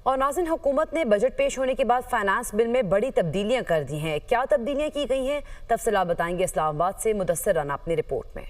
اور नाज़रीन, हुकूमत ने बजट पेश होने के बाद फाइनेंस बिल में बड़ी तब्दीलियां कर दी हैं। क्या तब्दीलियां की गई हैं, तफसीलात बताएंगे इस्लामाबाद से मुदस्सिर राना अपनी रिपोर्ट में।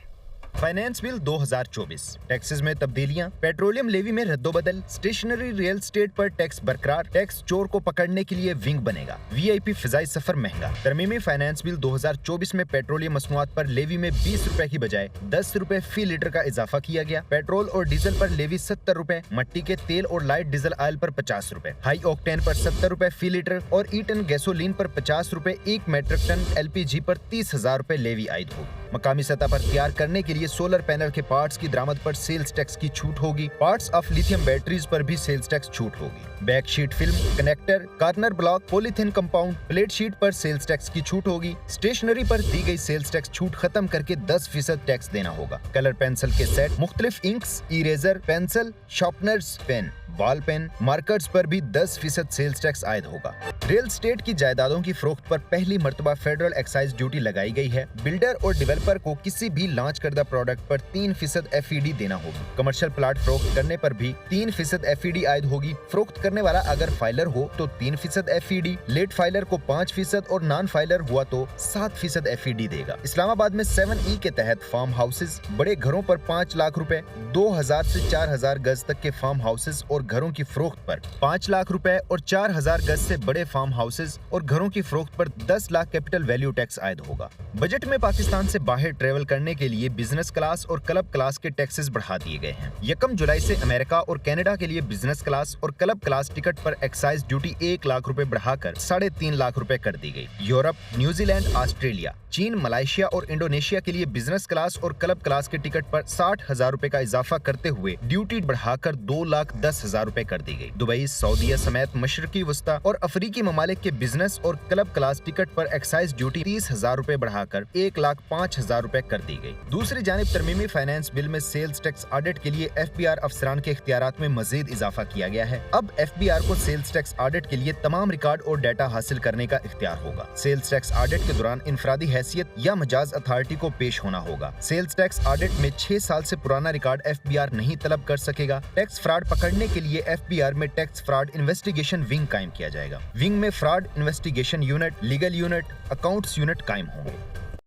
फाइनेंस बिल 2024, टैक्सेस में तब्दीलियां, पेट्रोलियम लेवी में रद्दोबदल, स्टेशनरी रियल स्टेट पर टैक्स बरकरार, टैक्स चोर को पकड़ने के लिए विंग बनेगा, वीआईपी फिजाई सफर महंगा। तरमीमी फाइनेंस बिल 2024 में पेट्रोलियम मसनूआत पर लेवी में 20 रुपए की बजाय 10 रुपए फी लीटर का इजाफा किया गया। पेट्रोल और डीजल पर लेवी 70 रुपए, मट्टी के तेल और लाइट डीजल ऑयल पर 50 रुपए, हाई ऑक्टेन पर 70 रुपए फी लीटर और ई टन गैसोलीन पर 50 रुपए, 1 मेट्रिक टन एलपीजी पर 30,000 रुपए लेवी आयद होगी। मकामी सतह पर तैयार करने के लिए सोलर पैनल के पार्ट्स की दरामद पर सेल्स टैक्स की छूट होगी। पार्ट्स ऑफ लिथियम बैटरीज पर भी सेल्स टैक्स छूट होगी। Back sheet film, connector, corner block, polythene compound, plate sheet पर सेल्स टैक्स की छूट होगी। स्टेशनरी पर दी गई सेल्स टैक्स छूट खत्म करके 10% टैक्स देना होगा। कलर पेंसिल के सेट, मुख्तलिफ inks, eraser, pencil, sharpeners, pen, ball pen, markers पर भी 10% सेल्स टैक्स आयद होगा। रियल स्टेट की जायदादों की फरोख्त पर पहली मर्तबा फेडरल एक्साइज ड्यूटी लगाई गई है। बिल्डर और डेवलपर को किसी भी लॉन्च करदा प्रोडक्ट पर 3% FED देना होगी। कमर्शियल प्लाट फरोख्त करने पर भी 3% FED आयद होगी। फरोख्त करने वाला अगर फाइलर हो तो 3% FED, लेट फाइलर को 5% और नॉन फाइलर हुआ तो 7% FED देगा। इस्लामाबाद में 7E के तहत फार्म हाउसेज, बड़े घरों पर 5 लाख रुपए, 2000 से 4000 गज तक के फार्म हाउसेज और घरों की फरोख्त पर 5 लाख रुपए और 4000 गज से बड़े फार्म हाउसेज और घरों की फरोख्त पर 10 लाख कैपिटल वैल्यू टैक्स आयद होगा। बजट में पाकिस्तान से बाहर ट्रेवल करने के लिए बिजनेस क्लास और क्लब क्लास के टैक्सेस बढ़ा दिए गए हैं। 1 जुलाई से अमेरिका और कनाडा के लिए बिजनेस क्लास और क्लब क्लास टिकट पर एक्साइज ड्यूटी 1 लाख रुपए बढ़ाकर 3.5 लाख रुपए कर दी गई। यूरोप, न्यूजीलैंड, ऑस्ट्रेलिया, चीन, मलेशिया और इंडोनेशिया के लिए बिजनेस क्लास और क्लब क्लास के टिकट पर 60,000 रुपए का इजाफा करते हुए ड्यूटी बढ़ाकर 2,10,000 रुपए कर दी गई। दुबई, सऊदीया समेत मशरकी वस्ता और अफ्रीकी ममालिक के बिजनेस और क्लब क्लास टिकट पर एक्साइज ड्यूटी 30,000 रुपए बढ़ाकर 1,05,000 रुपए कर दी गई। दूसरी जानिब तरमीमी फाइनेंस बिल में सेल्स टैक्स ऑडिट के लिए FBR अफसरान के इख्तियारात में मजीद इजाफा किया गया है। अब FBR को सेल्स टैक्स ऑडिट के लिए तमाम रिकॉर्ड और डाटा हासिल करने का इख्तियार होगा। सेल्स टैक्स ऑडिट के दौरान इंफरादी हैसियत या मजाज अथॉरिटी को पेश होना होगा। सेल्स टैक्स ऑडिट में 6 साल से पुराना रिकॉर्ड FBR नहीं तलब कर सकेगा। टैक्स फ्रॉड पकड़ने के लिए FBR में टैक्स फ्रॉड इन्वेस्टिगेशन विंग कायम किया जाएगा। विंग में fraud investigation unit, legal unit, accounts unit कायम होंगे।